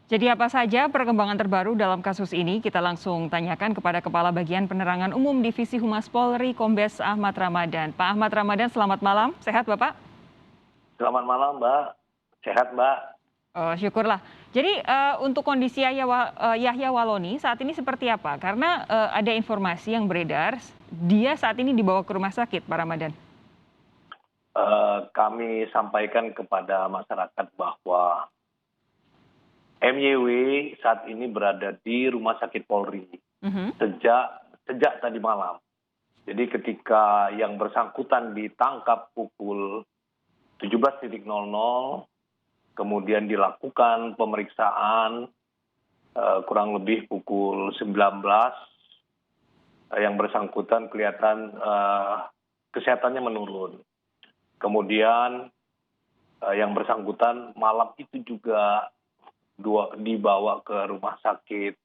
Jadi apa saja perkembangan terbaru dalam kasus ini? Kita langsung tanyakan kepada Kepala Bagian Penerangan Umum Divisi Humas Polri, Kombes Ahmad Ramadan. Pak Ahmad Ramadan, selamat malam. Sehat Bapak? Selamat malam, Mbak. Sehat, Mbak. Oh, syukurlah. Jadi untuk kondisi Yahya Waloni saat ini seperti apa? Karena ada informasi yang beredar, dia saat ini dibawa ke rumah sakit, Pak Ramadan. Kami sampaikan kepada masyarakat bahwa MYW saat ini berada di Rumah Sakit Polri Mhm. sejak tadi malam. Jadi ketika yang bersangkutan ditangkap pukul 17.00, kemudian dilakukan pemeriksaan kurang lebih pukul 19, yang bersangkutan kelihatan kesehatannya menurun. Kemudian yang bersangkutan malam itu juga dibawa ke rumah sakit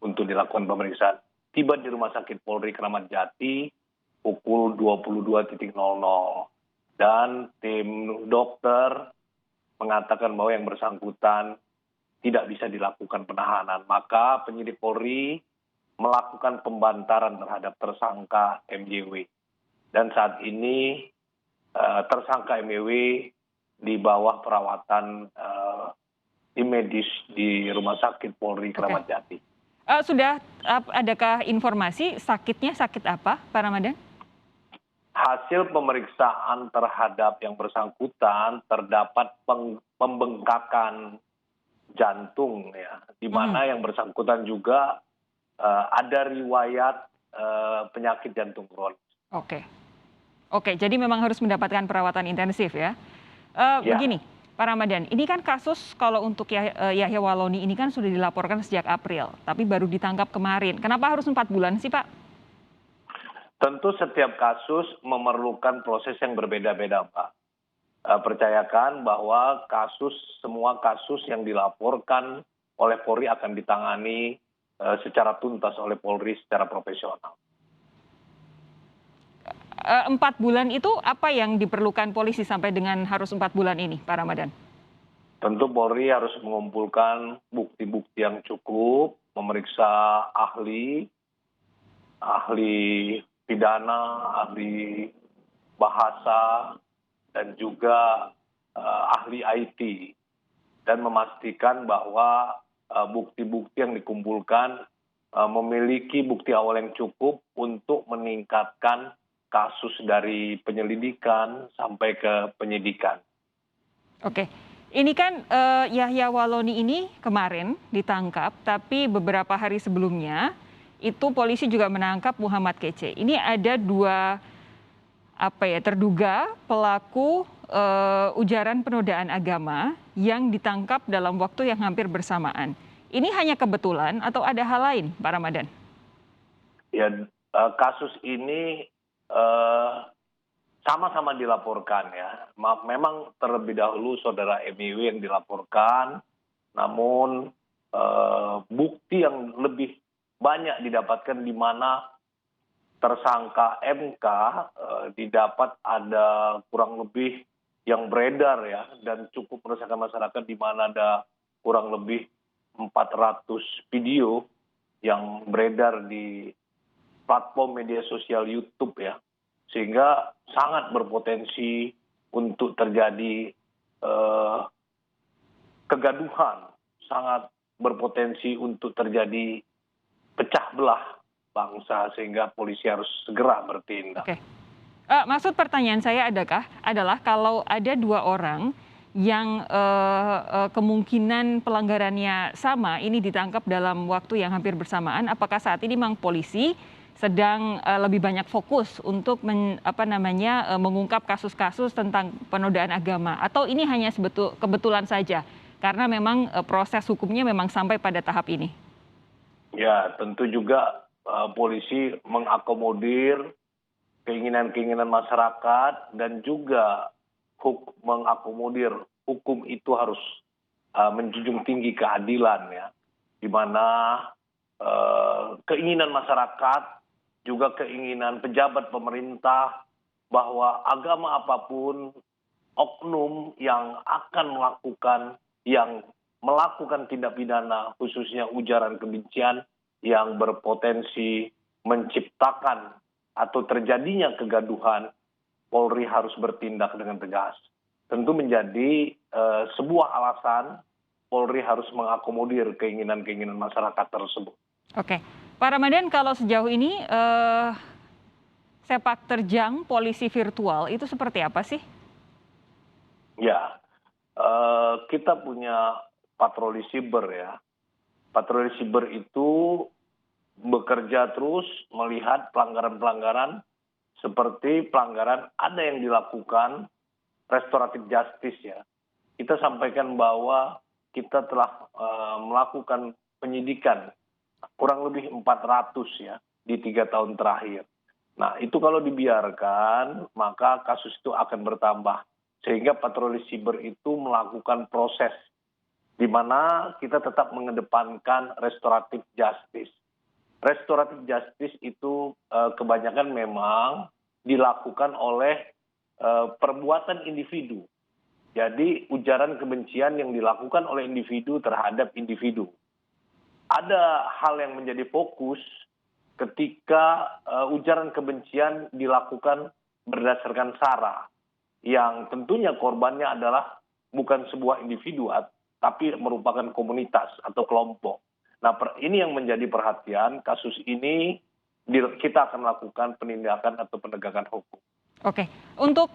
untuk dilakukan pemeriksaan. Tiba di Rumah Sakit Polri Kramat Jati pukul 22.00. Dan tim dokter mengatakan bahwa yang bersangkutan tidak bisa dilakukan penahanan. Maka penyidik Polri melakukan pembantaran terhadap tersangka MYW. Dan saat ini tersangka MYW di bawah perawatan tim medis di Rumah Sakit Polri Kramat Jati. Sudah adakah informasi sakitnya sakit apa, Pak Ramadan? Hasil pemeriksaan terhadap yang bersangkutan terdapat pembengkakan jantung, ya, di mana yang bersangkutan juga ada riwayat penyakit jantung kronis. Oke, jadi memang harus mendapatkan perawatan intensif ya. Ya. Begini, Pak Ramadan, ini kan kasus kalau untuk Yahya Waloni ini kan sudah dilaporkan sejak April, tapi baru ditangkap kemarin. Kenapa harus 4 bulan sih, Pak? Tentu setiap kasus memerlukan proses yang berbeda-beda, Pak. Percayakan bahwa semua kasus yang dilaporkan oleh Polri akan ditangani secara tuntas oleh Polri secara profesional. 4 bulan itu apa yang diperlukan polisi sampai dengan harus 4 bulan ini, Pak Ramadan? Tentu Polri harus mengumpulkan bukti-bukti yang cukup, memeriksa ahli pidana, ahli bahasa, dan juga ahli IT. Dan memastikan bahwa bukti-bukti yang dikumpulkan memiliki bukti awal yang cukup untuk meningkatkan kasus dari penyelidikan sampai ke penyidikan. Oke, ini kan Yahya Waloni ini kemarin ditangkap, tapi beberapa hari sebelumnya itu polisi juga menangkap Muhammad Kece. Ini ada dua terduga pelaku ujaran penodaan agama yang ditangkap dalam waktu yang hampir bersamaan. Ini hanya kebetulan atau ada hal lain, Pak Ramadan? Ya, kasus ini sama-sama dilaporkan, ya. Memang terlebih dahulu saudara MYW yang dilaporkan, namun bukti yang lebih banyak didapatkan di mana tersangka MK didapat ada kurang lebih yang beredar, ya, dan cukup meresahkan masyarakat, di mana ada kurang lebih 400 video yang beredar di platform media sosial YouTube, ya, sehingga sangat berpotensi untuk terjadi kegaduhan, sangat berpotensi untuk terjadi pecah belah bangsa, sehingga polisi harus segera bertindak. Oke. Maksud pertanyaan saya adalah kalau ada 2 orang yang kemungkinan pelanggarannya sama, ini ditangkap dalam waktu yang hampir bersamaan, apakah saat ini memang polisi sedang lebih banyak fokus untuk mengungkap kasus-kasus tentang penodaan agama, atau ini hanya kebetulan saja karena memang proses hukumnya memang sampai pada tahap ini? Ya, tentu juga polisi mengakomodir keinginan-keinginan masyarakat, dan juga mengakomodir hukum itu harus menjunjung tinggi keadilan, ya, di mana keinginan masyarakat juga keinginan pejabat pemerintah bahwa agama apapun, oknum yang akan melakukan yang melakukan tindak pidana khususnya ujaran kebencian yang berpotensi menciptakan atau terjadinya kegaduhan, Polri harus bertindak dengan tegas. Tentu menjadi sebuah alasan Polri harus mengakomodir keinginan-keinginan masyarakat tersebut. Oke, Pak Ramadan, kalau sejauh ini sepak terjang polisi virtual itu seperti apa sih? Ya, kita punya patroli siber ya. Patroli siber itu bekerja terus melihat pelanggaran-pelanggaran seperti pelanggaran ada yang dilakukan restoratif justice ya. Kita sampaikan bahwa kita telah melakukan penyidikan kurang lebih 400 ya di 3 tahun terakhir. Nah itu kalau dibiarkan maka kasus itu akan bertambah. Sehingga patroli siber itu melakukan proses di mana kita tetap mengedepankan restoratif justice. Restoratif justice itu kebanyakan memang dilakukan oleh perbuatan individu. Jadi ujaran kebencian yang dilakukan oleh individu terhadap individu. Ada hal yang menjadi fokus ketika ujaran kebencian dilakukan berdasarkan sara, yang tentunya korbannya adalah bukan sebuah individu, tapi merupakan komunitas atau kelompok. Nah, ini yang menjadi perhatian. Kasus ini kita akan lakukan penindakan atau penegakan hukum. Oke, untuk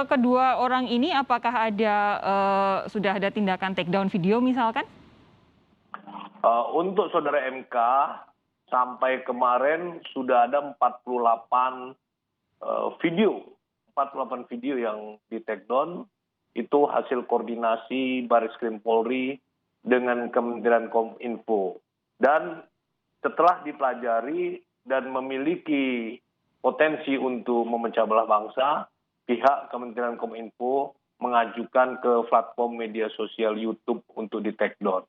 kedua orang ini apakah sudah ada tindakan take down video misalkan? Untuk saudara MK, sampai kemarin sudah ada 48 video. 48 video yang di take down, itu hasil koordinasi Barreskrim Polri dengan Kementerian Kominfo. Dan setelah dipelajari dan memiliki potensi untuk memecah belah bangsa, pihak Kementerian Kominfo mengajukan ke platform media sosial YouTube untuk di take down.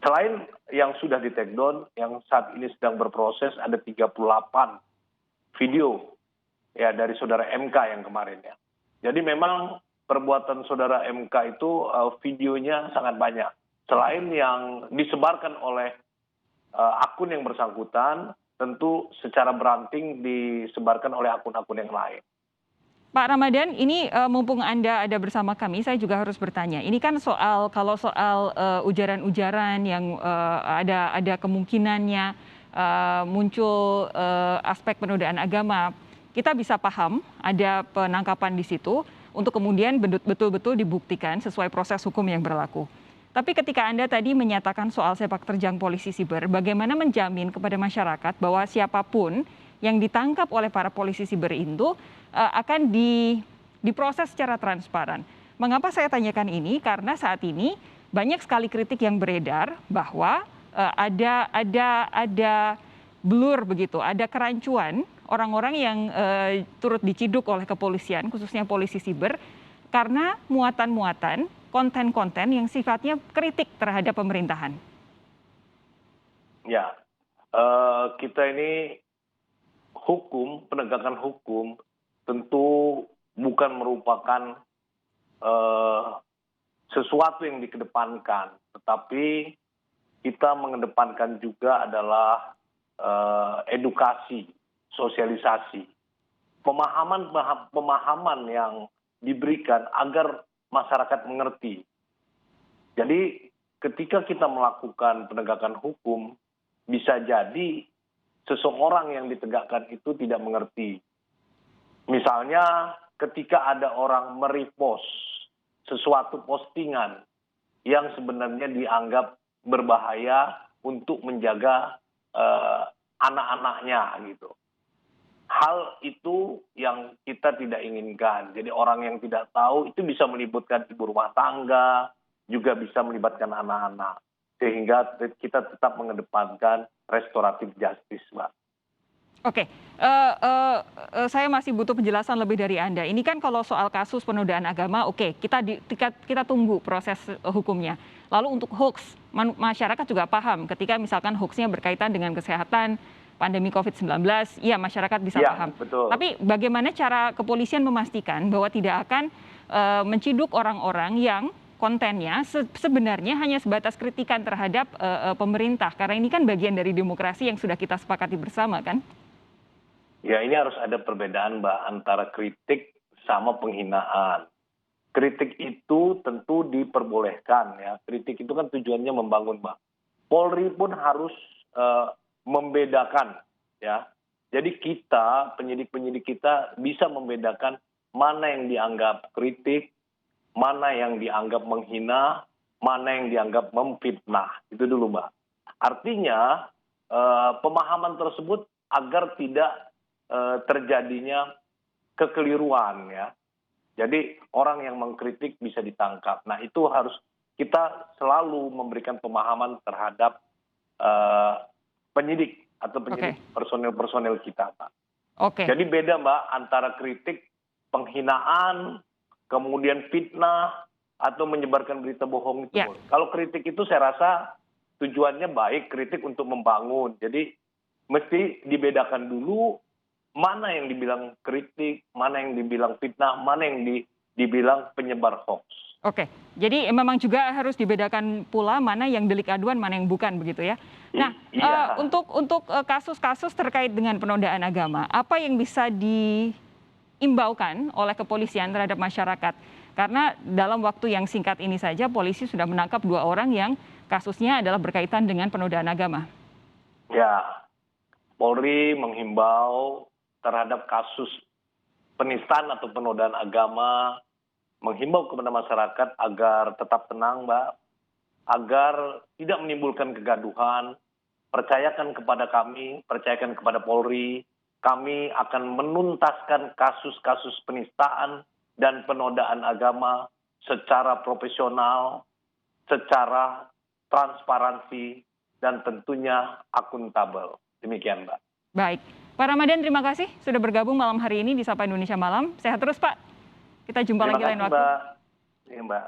Selain yang sudah di take down, yang saat ini sedang berproses ada 38 video ya dari saudara MK yang kemarin ya. Jadi memang perbuatan saudara MK itu videonya sangat banyak. Selain yang disebarkan oleh akun yang bersangkutan, tentu secara beranting disebarkan oleh akun-akun yang lain. Pak Ramadan, ini mumpung Anda ada bersama kami, saya juga harus bertanya. Ini kan kalau soal ujaran-ujaran yang ada kemungkinannya muncul aspek penodaan agama, kita bisa paham ada penangkapan di situ untuk kemudian betul-betul dibuktikan sesuai proses hukum yang berlaku. Tapi ketika Anda tadi menyatakan soal sepak terjang polisi siber, bagaimana menjamin kepada masyarakat bahwa siapapun yang ditangkap oleh para polisi siber itu akan diproses secara transparan. Mengapa saya tanyakan ini? Karena saat ini banyak sekali kritik yang beredar bahwa ada blur begitu, ada kerancuan orang-orang yang turut diciduk oleh kepolisian, khususnya polisi siber, karena muatan-muatan konten-konten yang sifatnya kritik terhadap pemerintahan. Ya, kita ini penegakan hukum tentu bukan merupakan sesuatu yang dikedepankan, tetapi kita mengedepankan juga adalah edukasi, sosialisasi, pemahaman yang diberikan agar masyarakat mengerti. Jadi ketika kita melakukan penegakan hukum, bisa jadi seseorang yang ditegakkan itu tidak mengerti. Misalnya ketika ada orang merepost sesuatu postingan yang sebenarnya dianggap berbahaya untuk menjaga anak-anaknya gitu. Hal itu yang kita tidak inginkan. Jadi orang yang tidak tahu itu bisa melibatkan ibu rumah tangga, juga bisa melibatkan anak-anak. Sehingga kita tetap mengedepankan restoratif justice, Mbak. Oke, saya masih butuh penjelasan lebih dari Anda. Ini kan kalau soal kasus penodaan agama, oke, kita tunggu proses hukumnya. Lalu untuk hoax, masyarakat juga paham ketika misalkan hoaxnya berkaitan dengan kesehatan, pandemi COVID-19, ya masyarakat bisa paham. Betul. Tapi bagaimana cara kepolisian memastikan bahwa tidak akan menciduk orang-orang yang kontennya sebenarnya hanya sebatas kritikan terhadap pemerintah, karena ini kan bagian dari demokrasi yang sudah kita sepakati bersama kan? Ya, ini harus ada perbedaan, Mbak, antara kritik sama penghinaan. Kritik itu tentu diperbolehkan ya. Kritik itu kan tujuannya membangun, Mbak. Polri pun harus membedakan ya. Jadi kita, penyidik-penyidik kita bisa membedakan mana yang dianggap kritik, mana yang dianggap menghina, mana yang dianggap memfitnah. Itu dulu, Mbak. Artinya pemahaman tersebut agar tidak terjadinya kekeliruan ya. Jadi orang yang mengkritik bisa ditangkap. Nah, itu harus kita selalu memberikan pemahaman terhadap penyidik atau penyidik personel-personel kita, Pak. Oke. Jadi beda, Mbak, antara kritik, penghinaan, kemudian fitnah, atau menyebarkan berita bohong itu. Ya. Kalau kritik itu saya rasa tujuannya baik, kritik untuk membangun. Jadi mesti dibedakan dulu mana yang dibilang kritik, mana yang dibilang fitnah, mana yang dibilang penyebar hoax. Oke, jadi memang juga harus dibedakan pula mana yang delik aduan, mana yang bukan begitu ya. Nah, Iya. untuk kasus-kasus terkait dengan penodaan agama, apa yang bisa diimbaukan oleh kepolisian terhadap masyarakat? Karena dalam waktu yang singkat ini saja polisi sudah menangkap 2 orang yang kasusnya adalah berkaitan dengan penodaan agama. Ya, Polri menghimbau terhadap kasus penistaan atau penodaan agama, menghimbau kepada masyarakat agar tetap tenang, Mbak, agar tidak menimbulkan kegaduhan. Percayakan kepada kami, percayakan kepada Polri, kami akan menuntaskan kasus-kasus penistaan dan penodaan agama secara profesional, secara transparansi, dan tentunya akuntabel. Demikian, Mbak. Baik, Pak Ramadan terima kasih sudah bergabung malam hari ini di Sapa Indonesia Malam. Sehat terus Pak. Kita jumpa lagi lain waktu. Terima kasih, Mbak. Iya, Mbak.